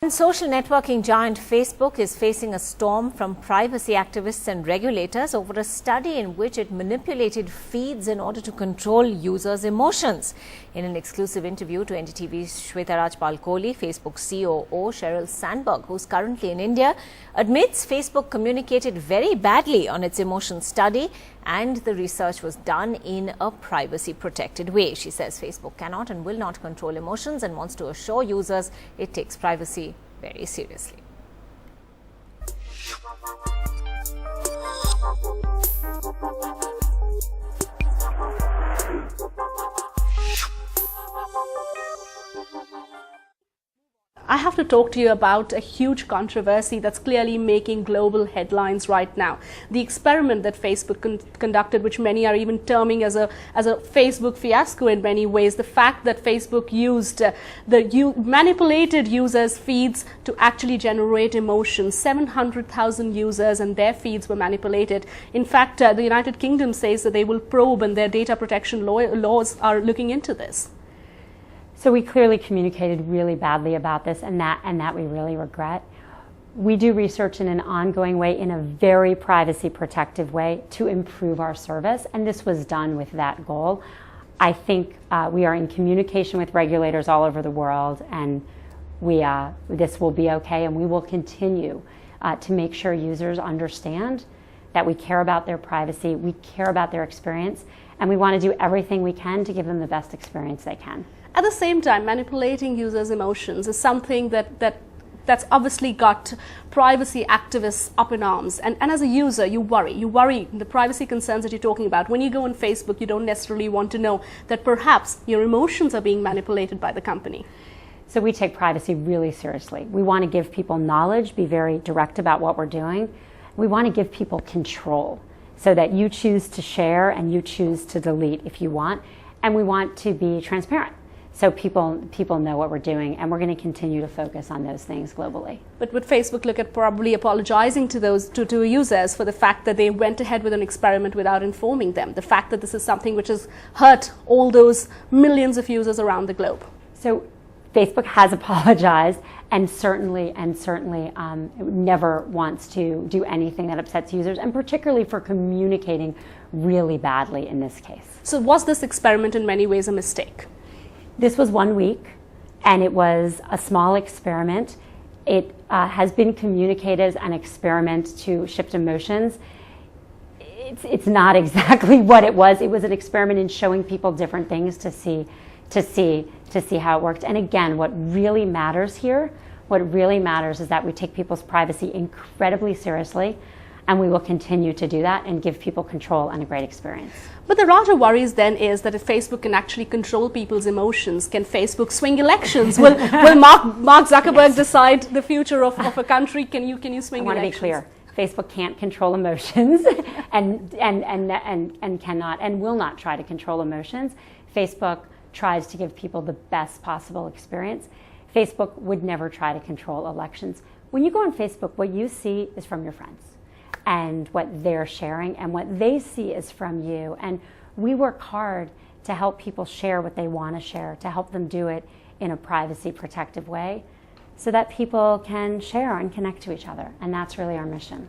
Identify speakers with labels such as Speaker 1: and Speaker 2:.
Speaker 1: Social networking giant Facebook is facing a storm from privacy activists and regulators over a study in which it manipulated feeds in order to control users' emotions. In an exclusive interview to NDTV's Shwetaraj Palkoli, Facebook COO Sheryl Sandberg, who's currently in India, admits Facebook communicated very badly on its emotion study and the research was done in a privacy-protected way. She says Facebook cannot and will not control emotions and wants to assure users it takes privacy very seriously.
Speaker 2: I have to talk to you about a huge controversy that's clearly making global headlines right now. The experiment that Facebook conducted, which many are even terming as a Facebook fiasco in many ways. The fact that Facebook manipulated users' feeds to actually generate emotions. 700,000 users and their feeds were manipulated. In fact, the United Kingdom says that they will probe, and their data protection laws are looking into this.
Speaker 3: So we clearly communicated really badly about this, and that we really regret. We do research in an ongoing way, in a very privacy protective way, to improve our service, and this was done with that goal. I think we are in communication with regulators all over the world, and this will be okay, and we will continue to make sure users understand that we care about their privacy, we care about their experience, and we want to do everything we can to give them the best experience they can.
Speaker 2: At the same time, manipulating users' emotions is something that's obviously got privacy activists up in arms. And as a user, you worry the privacy concerns that you're talking about. When you go on Facebook, you don't necessarily want to know that perhaps your emotions are being manipulated by the company.
Speaker 3: So we take privacy really seriously. We want to give people knowledge, be very direct about what we're doing. We want to give people control so that you choose to share and you choose to delete if you want. And we want to be transparent, so people know what we're doing, and we're going to continue to focus on those things globally.
Speaker 2: But would Facebook look at probably apologizing to users for the fact that they went ahead with an experiment without informing them? The fact that this is something which has hurt all those millions of users around the globe.
Speaker 3: So Facebook has apologized, and certainly never wants to do anything that upsets users, and particularly for communicating really badly in this case.
Speaker 2: So was this experiment in many ways a mistake?
Speaker 3: This was 1 week, and it was a small experiment. It has been communicated as an experiment to shift emotions. It's not exactly what it was. It was an experiment in showing people different things to see how it worked. And again, what really matters here, is that we take people's privacy incredibly seriously, and we will continue to do that and give people control and a great experience.
Speaker 2: But the larger worries then is that if Facebook can actually control people's emotions, can Facebook swing elections? Will Mark Zuckerberg decide the future of a country? Can you swing elections?
Speaker 3: I want to be clear. Facebook can't control emotions and cannot and will not try to control emotions. Facebook tries to give people the best possible experience. Facebook would never try to control elections. When you go on Facebook, what you see is from your friends and what they're sharing, and what they see is from you. And we work hard to help people share what they want to share, to help them do it in a privacy protective way so that people can share and connect to each other. And that's really our mission.